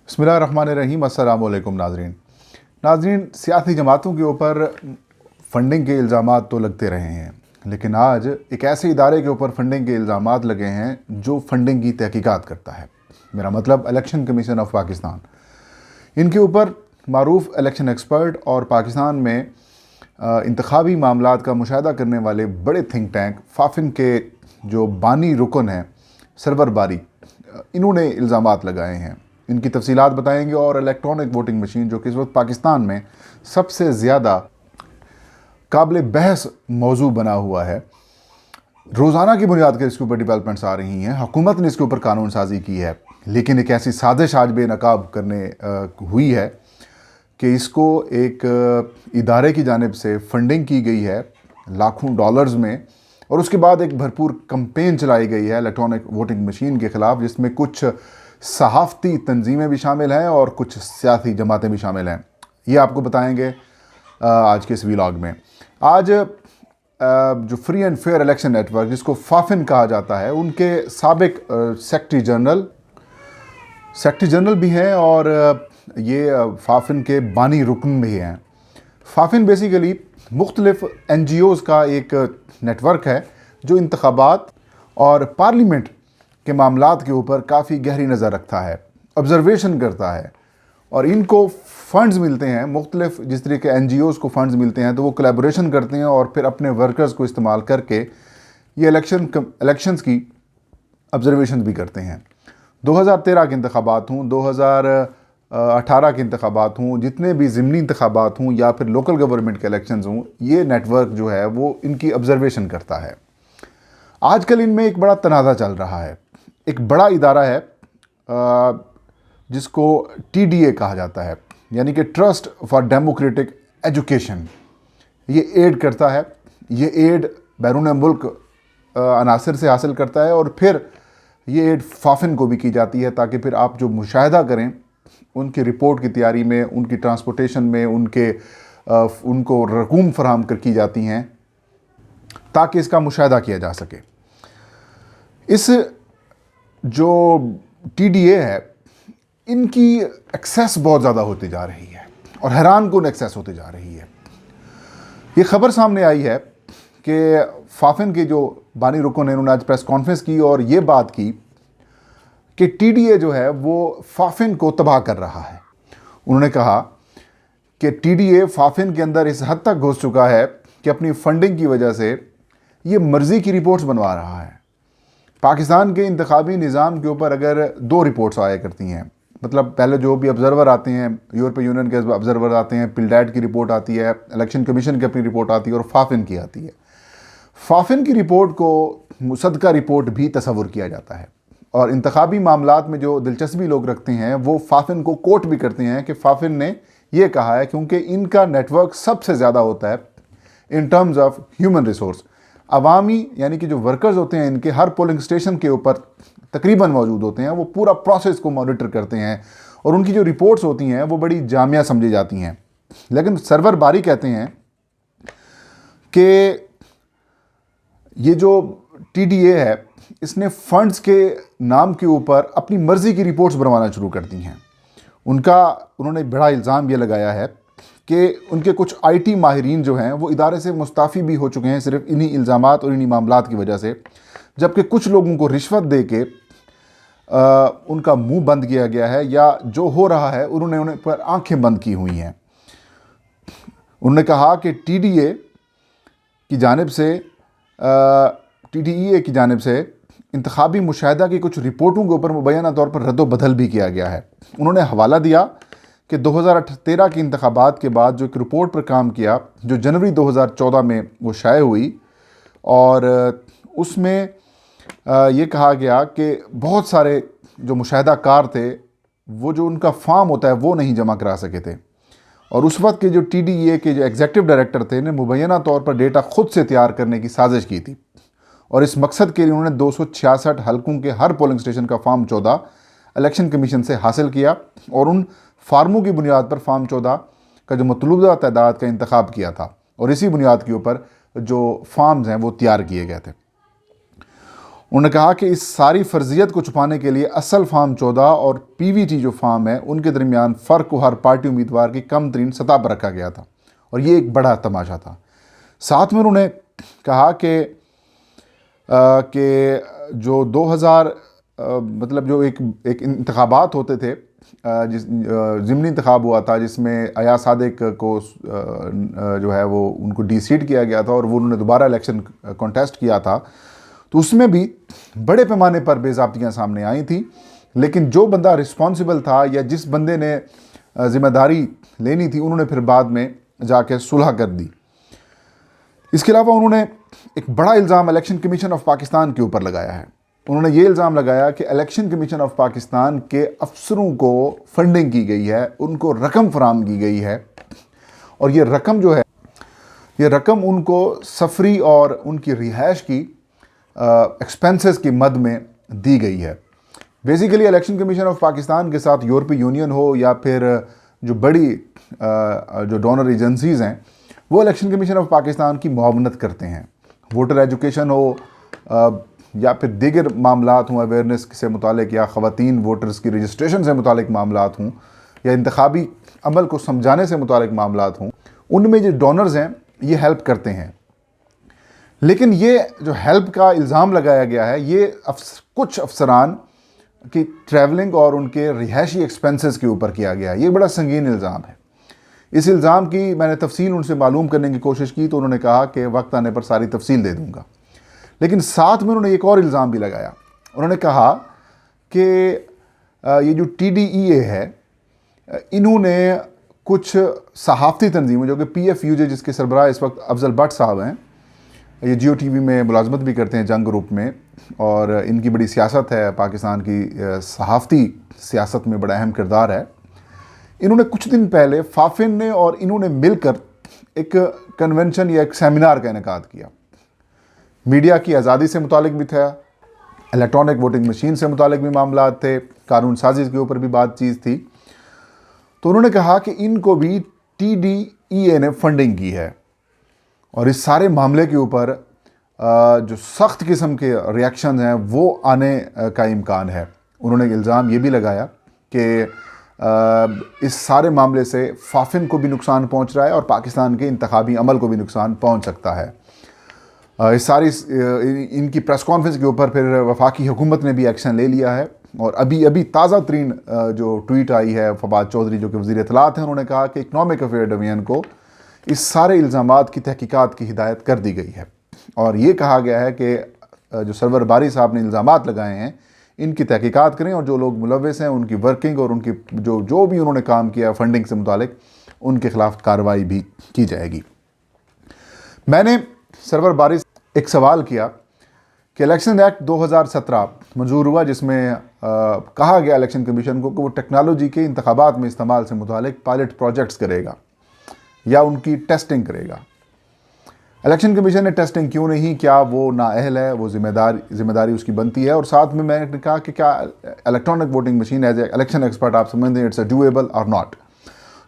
बिस्मिल्लाहिर्रहमानिर्रहीम। अस्सलामु अलैकुम नाज़रीन, सियासी जमातों के ऊपर फ़ंडिंग के इल्ज़ामात तो लगते रहे हैं, लेकिन आज एक ऐसे इदारे के ऊपर फ़ंडिंग के इल्ज़ामात लगे हैं जो फ़ंडिंग की तहकीकात करता है। मेरा मतलब इलेक्शन कमीशन ऑफ पाकिस्तान। इनके ऊपर मारूफ इलेक्शन एक्सपर्ट और पाकिस्तान में इंतखाबी मामलात का मुशाहिदा करने वाले बड़े थिंक टैंक फाफिन के जो बानी रुकन हैं सरवर बारी, इन्होंने इल्ज़ामात लगाए हैं। इनकी तफसीलात बताएंगे और इलेक्ट्रॉनिक वोटिंग मशीन जो कि इस वक्त पाकिस्तान में सबसे ज़्यादा काबिल बहस मौजू बना हुआ है, रोज़ाना की बुनियाद पर इसके ऊपर डिवेलपमेंट्स आ रही हैं। हुकूमत ने इसके ऊपर कानून साजी की है, लेकिन एक ऐसी साजिश आज बेनकाब करने हुई है कि इसको एक इदारे की जानिब से फंडिंग की गई है लाखों डॉलर्स में, और उसके बाद एक भरपूर कंपेन चलाई गई है इलेक्ट्रॉनिक वोटिंग मशीन के ख़िलाफ़, जिसमें कुछ सहाफ़ती तंजीमें भी शामिल हैं और कुछ सियासी जमातें भी शामिल हैं। ये आपको बताएंगे आज के इस व्लॉग में। आज जो free and fair election network, जिसको फाफिन कहा जाता है, उनके साबिक सेक्रेटरी जनरल भी हैं और ये फाफिन के बानी रुकन भी हैं। फाफिन बेसिकली मुख्तलिफ NGOs का एक नेटवर्क है जो इंतखाबात और पार्लियामेंट के मामलात के ऊपर काफ़ी गहरी नज़र रखता है, ऑब्ज़र्वेशन करता है, और इनको फ़ंड्स मिलते हैं मुख्तलिफ। जिस तरीके NGOs को फ़ंड्स मिलते हैं तो वो कोलैबोरेशन करते हैं और फिर अपने वर्कर्स को इस्तेमाल करके ये इलेक्शंस की ऑब्ज़र्वेशन भी करते हैं। 2013 के इंतखाबात हों, 2018 के इंतखाबात हों, जितने भी ज़िमनी इंतखाबात हों या फिर लोकल गवर्नमेंट के इलेक्शंस हों, ये नेटवर्क जो है वो इनकी ऑब्ज़र्वेशन करता है। आजकल इनमें एक बड़ा तनाज़ा चल रहा है। एक बड़ा इदारा है जिसको TDA कहा जाता है, यानी कि ट्रस्ट फॉर डेमोक्रेटिक एजुकेशन। ये एड करता है, ये एड बैरून मुल्क अनासर से हासिल करता है और फिर ये एड फाफिन को भी की जाती है, ताकि फिर आप जो मुशाहिदा करें उनकी रिपोर्ट की तैयारी में, उनकी ट्रांसपोर्टेशन में, उनको रकूम फराहम कर की जाती हैं ताकि इसका मुशाहिदा किया जा सके। इस जो TDA है, इनकी एक्सेस बहुत ज़्यादा होती जा रही है और हैरान कुन एक्सेस होती जा रही है। ये खबर सामने आई है कि फाफिन के जो बानी रुकन ने उन्होंने आज प्रेस कॉन्फ्रेंस की और ये बात की कि TDA जो है वो फाफिन को तबाह कर रहा है। उन्होंने कहा कि TDA फाफिन के अंदर इस हद तक घुस चुका है कि अपनी फंडिंग की वजह से ये मर्ज़ी की रिपोर्ट्स बनवा रहा है। पाकिस्तान के इंतखाबी निज़ाम के ऊपर अगर 2 रिपोर्ट्स आया करती हैं, मतलब पहले जो भी ऑब्ज़र्वर आते हैं, यूरोपीय यूनियन के ऑब्ज़र्वर आते हैं, पिल्डैट की रिपोर्ट आती है, इलेक्शन कमीशन की अपनी रिपोर्ट आती है और फाफिन की आती है। फाफिन की रिपोर्ट को मुसद्दका रिपोर्ट भी तस्वुर किया जाता है और इंतखाबी मामलात में जो दिलचस्पी लोग रखते हैं वो फाफिन को कोट भी करते हैं कि फाफिन ने ये कहा है क्योंकि इनका नेटवर्क सबसे ज़्यादा होता है in terms of human resource. अवामी यानी कि जो वर्कर्स होते हैं, इनके हर पोलिंग स्टेशन के ऊपर तकरीबन मौजूद होते हैं, वो पूरा प्रोसेस को मॉनिटर करते हैं और उनकी जो रिपोर्ट्स होती हैं वो बड़ी जामिया समझी जाती हैं। लेकिन सरवर बारी कहते हैं कि ये जो TDA है, इसने फंड्स के नाम के ऊपर अपनी मर्ज़ी की रिपोर्ट्स बनवाना शुरू कर दी हैं। उन्होंने बड़ा इल्ज़ाम ये लगाया है कि उनके कुछ IT माहिरीन जो हैं वो इदारे से मुस्ताफ़ी भी हो चुके हैं सिर्फ इन्हीं इल्ज़ामात और इन्हीं मामलात की वजह से, जबकि कुछ लोगों को रिश्वत दे के उनका मुंह बंद किया गया है या जो हो रहा है उन्होंने उन्हें पर आंखें बंद की हुई हैं। उन्होंने कहा कि TDA की जानिब से TDEA की जानिब से इंतखाबी मुशाहिदा की कुछ रिपोर्टों के ऊपर मुबैना तौर पर रद्द-ओ-बदल भी किया गया है। उन्होंने हवाला दिया कि 2013 के इंतखाबात के बाद जो एक रिपोर्ट पर काम किया जो जनवरी 2014 में वो शाये हुई, और उसमें ये कहा गया कि बहुत सारे जो मुशाहिदाकार थे वो जो उनका फॉर्म होता है वो नहीं जमा करा सके थे, और उस वक्त के जो TDA के जो एग्जीक्यूटिव डायरेक्टर थे ने मुबैना तौर पर डेटा खुद से तैयार करने की साजिश की थी और इस मकसद के लिए उन्होंने 266 हलकों के हर पोलिंग स्टेशन का फॉर्म 14 इलेक्शन कमीशन से हासिल किया और उन फार्मों की बुनियाद पर फॉर्म 14 का जो मतलूबा तादाद का इंतखाब किया था और इसी बुनियाद के ऊपर जो फॉर्म्स हैं वो तैयार किए गए थे। उन्होंने कहा कि इस सारी फर्जियत को छुपाने के लिए असल फार्म 14 और पीवीटी जो फार्म है उनके दरमियान फ़र्क को हर पार्टी उम्मीदवार की कम तरीन सतह पर रखा गया था, और ये एक बड़ा तमाशा था। साथ में उन्होंने कहा कि जो 2000 मतलब जो एक इंतखाबात होते थे, जिस ज़िमनी इंतखाब हुआ था जिसमें अयाज सादिक को जो है वो उनको डीसीट किया गया था और वो उन्होंने दोबारा इलेक्शन कॉन्टेस्ट किया था, तो उसमें भी बड़े पैमाने पर बेज़ाब्तियाँ सामने आई थी। लेकिन जो बंदा रिस्पॉन्सिबल था या जिस बंदे ने ज़िम्मेदारी लेनी थी, उन्होंने फिर बाद में जाके सुलह कर दी। इसके अलावा उन्होंने एक बड़ा इल्ज़ाम इलेक्शन कमीशन ऑफ पाकिस्तान के ऊपर लगाया है। उन्होंने ये इल्ज़ाम लगाया कि इलेक्शन कमीशन ऑफ पाकिस्तान के अफसरों को फंडिंग की गई है, उनको रकम फराहम की गई है, और ये रकम जो है, ये रकम उनको सफरी और उनकी रिहाइश की एक्सपेंसेस की मद में दी गई है। Basically election commission of Pakistan के साथ यूरोपीय यूनियन हो या फिर जो बड़ी जो डोनर एजेंसीज़ हैं, वो इलेक्शन कमीशन ऑफ पाकिस्तान की मुआवनत करते हैं। वोटर एजुकेशन हो या फिर दीगर मामलात हों, अवेयरनेस से मुतालिक, या ख़वातीन वोटर्स की रजिस्ट्रेशन से मुतालिक मामलात हों, या इंतखाबी अमल को समझाने से मुतालिक मामलात हों, उनमें जो डोनर्स हैं ये हेल्प करते हैं। लेकिन ये जो हेल्प का इल्ज़ाम लगाया गया है, ये कुछ अफसरान की ट्रैवलिंग और उनके रिहायशी एक्सपेंसेस के ऊपर किया गया है। ये बड़ा संगीन इल्ज़ाम है। इस इल्ज़ाम की मैंने तफसील उनसे मालूम करने की कोशिश की, तो उन्होंने कहा कि वक्त आने पर सारी तफसील दे दूँगा। लेकिन साथ में उन्होंने एक और इल्ज़ाम भी लगाया। उन्होंने कहा कि ये जो TDEA है, इन्होंने कुछ सहाफ़ती तंजीमों, जो कि PFUJ जिसके सरबराह इस वक्त अफजल भट्ट साहब हैं, ये जियो TV में मुलाजमत भी करते हैं जंग ग्रुप में, और इनकी बड़ी सियासत है, पाकिस्तान की सहाफ़ती सियासत में बड़ा अहम किरदार है। इन्होंने कुछ दिन पहले फाफिन ने और इन्होंने मिलकर एक कन्वेंशन या एक सेमिनार का इनेकाद किया। मीडिया की आज़ादी से मुतालिक भी था, इलेक्ट्रॉनिक वोटिंग मशीन से मुतालिक भी मामला थे, कानून साजिश के ऊपर भी बातचीत थी। तो उन्होंने कहा कि इनको भी TDEA ने फंडिंग की है, और इस सारे मामले के ऊपर जो सख्त किस्म के रिएक्शन हैं वो आने का इम्कान है। उन्होंने इल्ज़ाम ये भी लगाया कि इस सारे मामले से फाफिन को भी नुकसान पहुंच रहा है और पाकिस्तान के इंतखाबी अमल को भी नुकसान पहुंच सकता है। इस सारी इनकी प्रेस कॉन्फ्रेंस के ऊपर फिर वफाकी हुकूमत ने भी एक्शन ले लिया है, और अभी ताज़ा तरीन जो ट्वीट आई है फवाद चौधरी जो कि वज़ीर इत्तलात हैं, उन्होंने कहा कि इकनॉमिक अफेयर डिवीजन को इस सारे इल्ज़ामात की तहकीकात की हिदायत कर दी गई है, और ये कहा गया है कि जो सरवर बारी साहब ने इल्ज़ामात लगाए हैं इनकी तहकीकात करें, और जो लोग मुलव्वस हैं उनकी वर्किंग और उनकी जो भी उन्होंने काम किया फंडिंग से मुतालिक, उनके ख़िलाफ़ कार्रवाई भी की जाएगी। मैंने सरवर बारी एक सवाल किया कि इलेक्शन एक्ट 2017 मंजूर हुआ, जिसमें कहा गया इलेक्शन कमीशन को कि वो टेक्नोलॉजी के इंतखाबात में इस्तेमाल से मुतालिक पायलट प्रोजेक्ट्स करेगा या उनकी टेस्टिंग करेगा। इलेक्शन कमीशन ने टेस्टिंग क्यों नहीं, क्या वो नाअहल है, वो जिम्मेदारी उसकी बनती है। और साथ में मैंने कहा कि क्या electronic voting machine as a election expert आप समझते हैं it's a doable or not.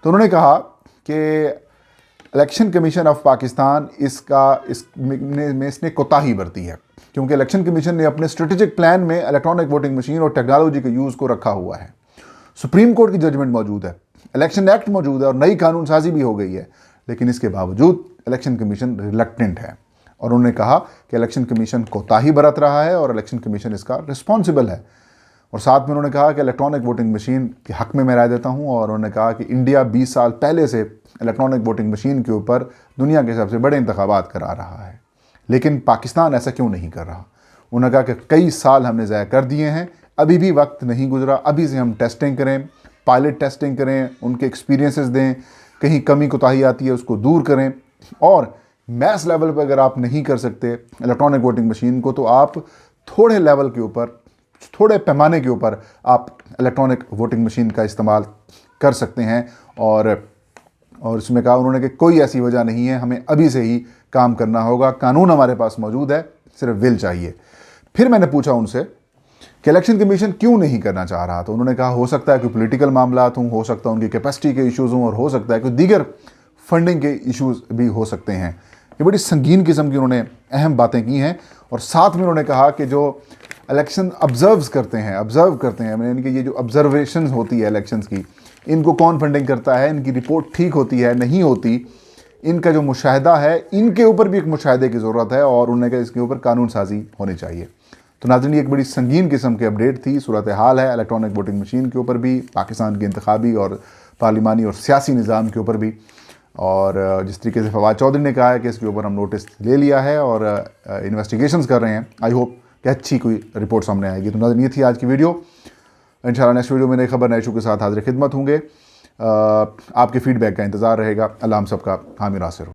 तो उन्होंने कहा कि इलेक्शन कमीशन ऑफ पाकिस्तान इसने कोताही बरती है, क्योंकि इलेक्शन कमीशन ने अपने स्ट्रेटेजिक प्लान में इलेक्ट्रॉनिक वोटिंग मशीन और टेक्नोलॉजी के यूज़ को रखा हुआ है। सुप्रीम कोर्ट की जजमेंट मौजूद है, इलेक्शन एक्ट मौजूद है और नई कानून साजी भी हो गई है, लेकिन इसके बावजूद इलेक्शन कमीशन रिलक्टेंट है। और उन्होंने कहा कि इलेक्शन कमीशन कोताही बरत रहा है और इलेक्शन कमीशन इसका रिस्पॉन्सिबल है। और साथ में उन्होंने कहा कि इलेक्ट्रॉनिक वोटिंग मशीन के हक़ में मैं राय देता हूँ, और उन्होंने कहा कि इंडिया 20 साल पहले से इलेक्ट्रॉनिक वोटिंग मशीन के ऊपर दुनिया के सबसे बड़े इंतखाबात करा रहा है, लेकिन पाकिस्तान ऐसा क्यों नहीं कर रहा। उन्होंने कहा कि कई साल हमने ज़ाया कर दिए हैं, अभी भी वक्त नहीं गुजरा, अभी से हम टेस्टिंग करें, पायलट टेस्टिंग करें, उनके एक्सपीरियंसेस दें, कहीं कमी कोताही आती है उसको दूर करें, और मैस लेवल पर अगर आप नहीं कर सकते इलेक्ट्रॉनिक वोटिंग मशीन को, तो आप थोड़े लेवल के ऊपर, थोड़े पैमाने के ऊपर आप इलेक्ट्रॉनिक वोटिंग मशीन का इस्तेमाल कर सकते हैं। और इसमें कहा उन्होंने कि कोई ऐसी वजह नहीं है, हमें अभी से ही काम करना होगा, कानून हमारे पास मौजूद है, सिर्फ विल चाहिए। फिर मैंने पूछा उनसे कि इलेक्शन कमीशन क्यों नहीं करना चाह रहा, तो उन्होंने कहा हो सकता है कि पॉलिटिकल मामलात हों, हो सकता है उनकी कैपेसिटी के इश्यूज़ हों, और हो सकता है कि दीगर फंडिंग के इश्यूज़ भी हो सकते हैं। ये बड़ी संगीन किस्म की उन्होंने अहम बातें की हैं। और साथ में उन्होंने कहा कि जो इलेक्शन ऑब्ज़र्व करते हैं यानी कि ये जो ऑब्जर्वेशन होती है इलेक्शंस की, इनको कौन फंडिंग करता है, इनकी रिपोर्ट ठीक होती है नहीं होती, इनका जो मुशाहिदा है, इनके ऊपर भी एक मुशाहिदे की ज़रूरत है और उन्होंने कहा इसके ऊपर कानून साजी होनी चाहिए। तो नाज़रीन, ये एक बड़ी संगीन किस्म की अपडेट थी, सूरत हाल है इलेक्ट्रॉनिक वोटिंग मशीन के ऊपर भी, पाकिस्तान के इंतखाबी और पार्लिमानी और सियासी निज़ाम के ऊपर भी। और जिस तरीके से फवाद चौधरी ने कहा है कि इसके ऊपर हम नोटिस ले लिया है और इन्वेस्टिगेशंस कर रहे हैं, आई होप कि अच्छी कोई रिपोर्ट सामने आएगी। तो नाज़रीन, ये थी आज की वीडियो। इंशाल्लाह नेक्स्ट वीडियो में नई खबर नए इशू के साथ हाजिर खिदमत होंगे। आपके फीडबैक का इंतज़ार रहेगा। अल्लाह हम सबका हामी नासिर हो।